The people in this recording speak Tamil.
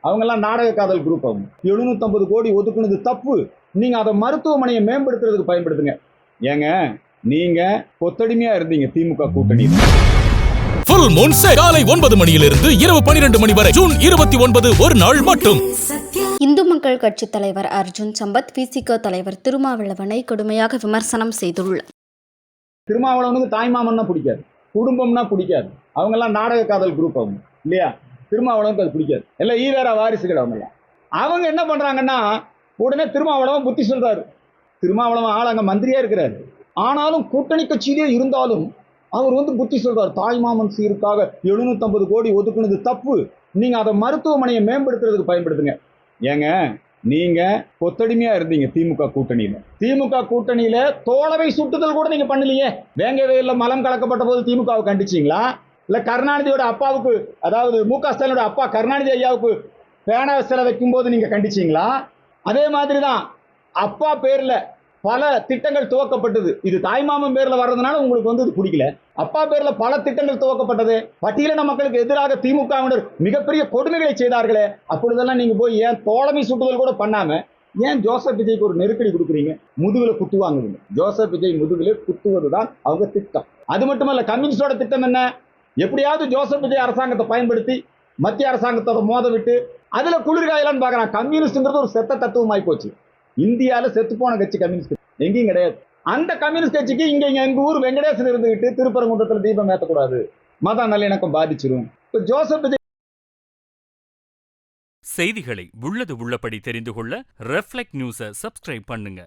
அவங்க எல்லாம் நாடக காதல் குரூப். அவங்க 750 கோடி ஒதுக்குனது தப்பு. நீங்க அதை மருத்துவமனையை மேம்படுத்துறதுக்கு பயன்படுத்துங்க. ஏங்க நீங்க கொத்தடிமையா இருந்தீங்க திமுக கூட்டணி. ஃபுல் மூன் சேல் காலை 9 மணியிலிருந்து இரவு 12 மணி வரை ஜூன் 29 ஒரு நாள் மட்டும். இந்து மக்கள் கட்சி தலைவர் அர்ஜுன் சம்பத் விசிக தலைவர் திருமாவளவனை கடுமையாக விமர்சனம் செய்துள்ளார். திருமாவளவனுக்கு தாய்மாமன்னா பிடிக்காது, குடும்பம்னா பிடிக்காது. அவங்க எல்லாம் நாடக காதல் குரூப். அவங்க இல்லையா? திருமாவளவனுக்கு அது பிடிக்காது. எல்லாம் ஈவேரா வாரிசுகள். அவங்க என்ன பண்றாங்கன்னா உடனே திருமாவளவன் புத்தி சொல்றாரு. திருமாவளவன் ஆள் அங்க மந்திரியா இருக்கிறாரு. ஆனாலும் கூட்டணி கட்சியிலே இருந்தாலும் அவர் புத்தி சொல்றாரு. தாய்மாமன் சீருக்காக 750 கோடி ஒதுக்குனது தப்பு. நீங்க அதை மருத்துவமனையை மேம்படுத்துறதுக்கு பயன்படுத்துங்க. ஏங்க நீங்க கொத்தடிமையா இருந்தீங்க திமுக கூட்டணியில. திமுக கூட்டணியில தோழமை சுட்டுதல் கூட நீங்க பண்ணலையே. வேங்கவேல மலம் கலக்கப்பட்ட போது திமுகவை கண்டிச்சீங்களா? இல்ல கருணாநிதியோட அப்பாவுக்கு, அதாவது மு.க. ஸ்டாலினோட அப்பா கருணாநிதி ஐயாவுக்கு பேனா சிலை வைக்கும் போது நீங்க கண்டிச்சீங்களா? அதே மாதிரிதான் அப்பா பேர்ல பல திட்டங்கள் துவக்கப்பட்டது. இது தாய்மாமன் பேர்ல வர்றதுனால உங்களுக்கு இது பிடிக்கல. அப்பா பேர்ல பல திட்டங்கள் துவக்கப்பட்டது. பட்டியலின மக்களுக்கு எதிராக திமுகவினர் மிகப்பெரிய கொடுமைகளை செய்தார்களே. அப்பொழுதெல்லாம் நீங்க போய் ஏன் தோழமை சுட்டுதல் கூட பண்ணாம ஏன் ஜோசப் விஜய்க்கு ஒரு நெருக்கடி கொடுக்குறீங்க? முதுகுல குத்துவாங்க. ஜோசப் விஜய் முதுகுல குத்துவதுதான் அவங்க திட்டம். அது மட்டுமல்ல, கம்யூனிஸ்டோட திட்டம் என்ன? எப்படியாவது ஜோசப் விஜய் அரசாங்கத்தை பயன்படுத்தி மத்திய அரசாங்கத்தோட மோத விட்டு அதுல குளிர்காயலான்னு பாக்குறான். கம்யூனிஸ்ட்ங்கிறது ஒரு செத்த தத்துவமாய் போச்சு. இந்தியாவில செத்து போன கட்சி கம்யூனிஸ்ட் எங்கேயும் கிடையாது. அந்த கம்யூனிஸ்ட் கட்சிக்கு இங்க எங்க ஊர் வெங்கடேசன் இருந்துகிட்டு திருப்பரங்குன்றத்துல தீபம் ஏற்றக்கூடாது, மத நல்லிணக்கம் பாதிச்சிடும். ஜோசப் விஜய் செய்திகளை உள்ளது உள்ளபடி தெரிந்து கொள்ள ரெஃப்ளெக்ட் நியூஸை சப்ஸ்கிரைப் பண்ணுங்க.